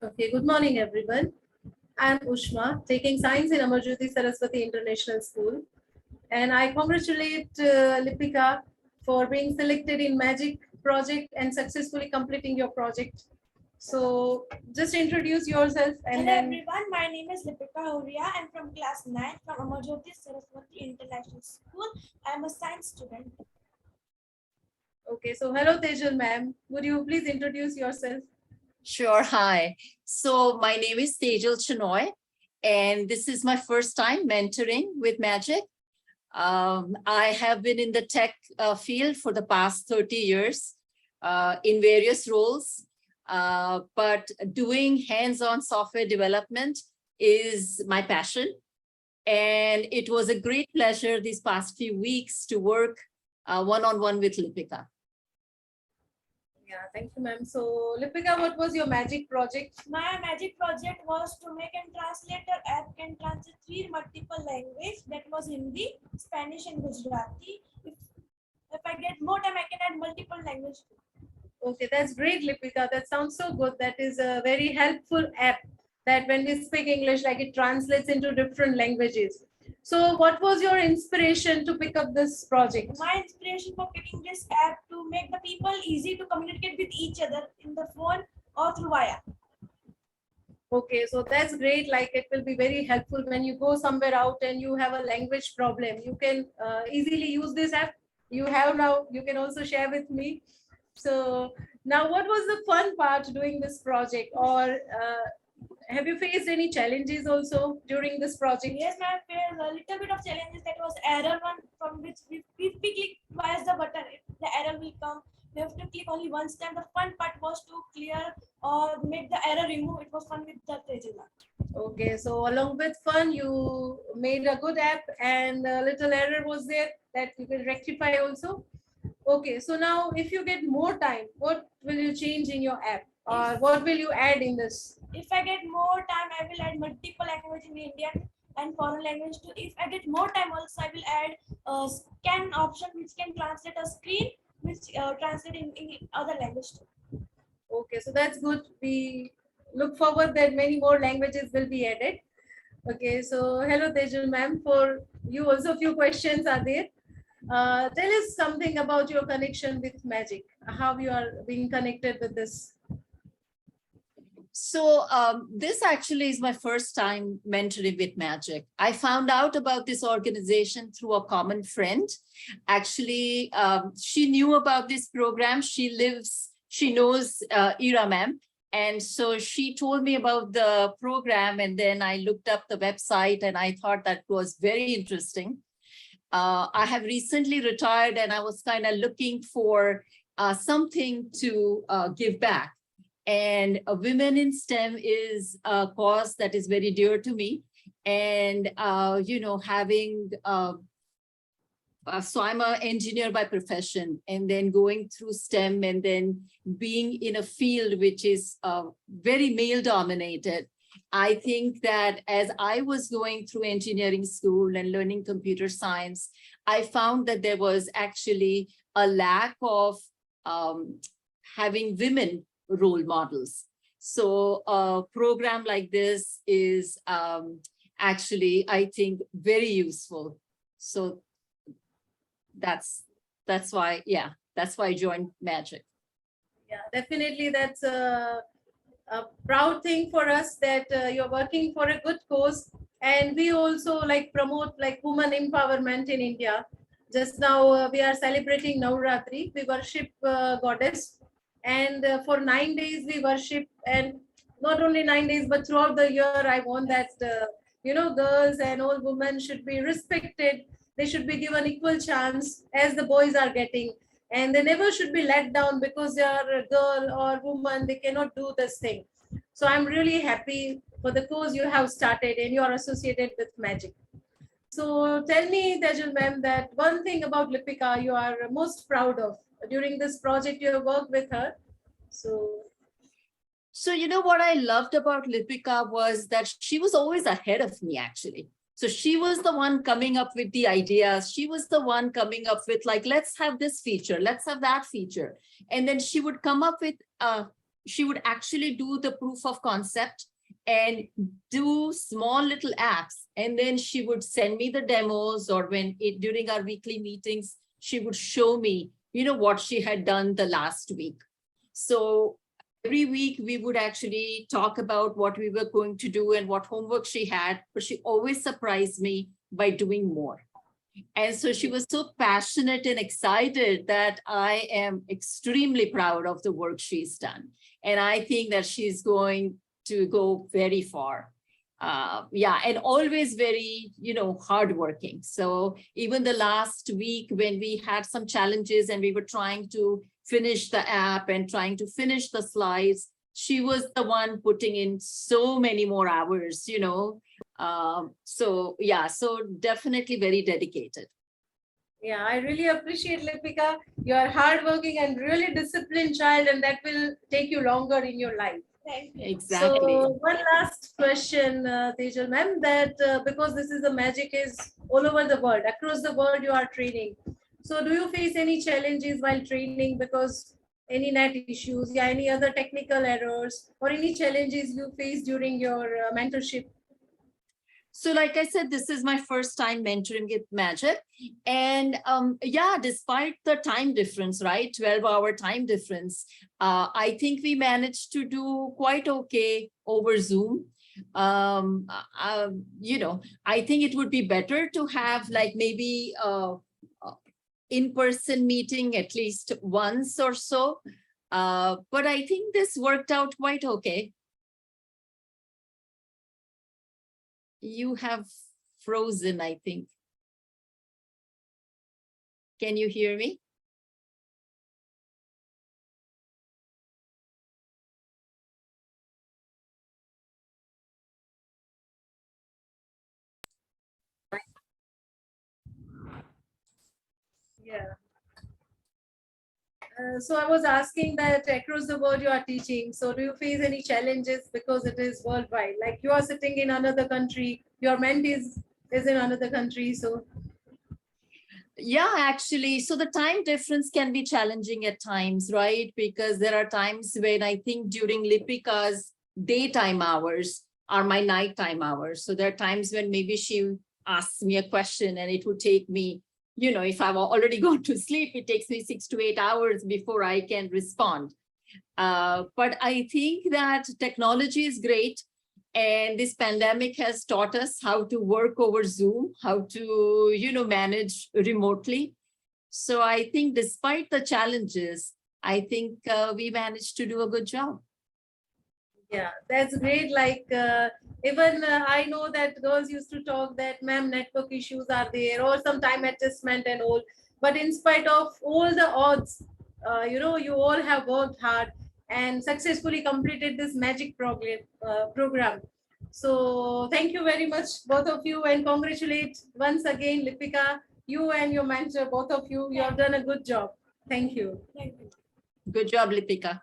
Okay, good morning, everyone. I'm Ushma, taking science in Amarjyoti Saraswati International School. And I congratulate Lipika for being selected in Magic project and successfully completing your project. So just introduce yourself and Hello then, everyone, my name is Lipika H. I'm from class 9 from Amarjyoti Saraswati International School. I am a science student. okay, so hello Tejal ma'am. Would you please introduce yourself? Sure. Hi. So my name is Tejal, and this is my first time mentoring with Magic. I have been in the tech field for the past 30 years in various roles, but doing hands-on software development is my passion. And it was a great pleasure these past few weeks to work one-on-one with Lipika. Yeah, thank you, ma'am. So, Lipika, what was your magic project? My magic project was to make a translator app can translate 3 multiple languages. That was Hindi, Spanish and Gujarati. If I get more time, I can add multiple languages. Okay, that's great, Lipika. That sounds so good. That is a very helpful app that when we speak English, like it translates into different languages. So what was your inspiration to pick up this project? My inspiration for picking this app to make the people easy to communicate with each other in the phone or through wire. Okay, so that's great. Like it will be very helpful when you go somewhere out and you have a language problem. You can easily use this app. You have now, you can also share with me. So now what was the fun part doing this project, or have you faced any challenges also during this project? Yes, I faced a little bit of challenges. That was error one from which if we click twice the button, the error will come. We have to click only once time. The fun part was to clear or make the error remove. It was fun with the Tejal. Okay, so along with fun, you made a good app and a little error was there that you will rectify also. Okay, so now if you get more time, what will you change in your app, or what will you add in this? If I get more time, I will add multiple language in Indian and foreign language too. If I get more time also, I will add a scan option which can translate a screen which translate in other language too. Okay, so that's good. We look forward that many more languages will be added. Okay, so hello Tejal ma'am. For you also few questions are there. Tell us something about your connection with magic. How you are being connected with this. So this actually is my first time mentoring with Magic. I found out about this organization through a common friend. Actually, she knew about this program. She knows Ira ma'am. And so she told me about the program, and then I looked up the website and I thought that was very interesting. I have recently retired and I was kind of looking for something to give back. And women in STEM is a cause that is very dear to me. And, having, so I'm an engineer by profession, and then going through STEM and then being in a field which is very male dominated. I think that as I was going through engineering school and learning computer science, I found that there was actually a lack of having women role models. So a program like this is actually, I think, very useful. So that's why, that's why I joined Magic. Yeah, definitely that's a proud thing for us that you're working for a good cause. And we also like promote like women empowerment in India. Just now we are celebrating Navratri. We worship goddess, and for 9 days we worship, and not only 9 days but throughout the year I want that girls and all women should be respected. They should be given equal chance as the boys are getting, and they never should be let down because they are a girl or woman, they cannot do this thing. So I'm really happy for the cause you have started and you are associated with Magic. So tell me, Tejal ma'am, that one thing about Lipika you are most proud of during this project you have worked with her. So what I loved about Lipika was that she was always ahead of me, actually. So she was the one coming up with the ideas. She was the one coming up with like, let's have this feature, let's have that feature. And then she would come up with she would actually do the proof of concept and do small little apps. And then she would send me the demos, or during our weekly meetings, she would show me, what she had done the last week. So every week we would actually talk about what we were going to do and what homework she had, but she always surprised me by doing more. And so she was so passionate and excited that I am extremely proud of the work she's done. And I think that she's going to go very far. And always very, hardworking. So even the last week when we had some challenges and we were trying to finish the app and trying to finish the slides, she was the one putting in so many more hours, so definitely very dedicated. Yeah, I really appreciate, Lipika. You are hardworking and really disciplined child, and that will take you longer in your life. Exactly. So one last question, Tejal ma'am, that because this is the magic is all over the world, across the world you are training. So do you face any challenges while training, because any net issues, any other technical errors, or any challenges you face during your mentorship? So like I said, this is my first time mentoring with Magic. And despite the time difference, right, 12-hour time difference, I think we managed to do quite okay over Zoom. I think it would be better to have like maybe in-person meeting at least once or so. But I think this worked out quite okay. You have frozen, I think. Can you hear me? Yeah. So I was asking that across the world you are teaching. So do you face any challenges because it is worldwide? Like you are sitting in another country, your mentee is in another country. So yeah, actually, so the time difference can be challenging at times, right? Because there are times when I think during Lipika's daytime hours are my nighttime hours. So there are times when maybe she asks me a question and it would take me, if I've already gone to sleep, it takes me 6 to 8 hours before I can respond. But I think that technology is great. And this pandemic has taught us how to work over Zoom, how to, manage remotely. So I think despite the challenges, I think we managed to do a good job. yeah, that's great. Like even I know that girls used to talk that ma'am, network issues are there or some time adjustment and all. But in spite of all the odds, you all have worked hard and successfully completed this magic program. So thank you very much, both of you, and congratulate once again, Lipika, you and your mentor, both of you. You have done a good job. Thank you. Thank you. Good job, Lipika.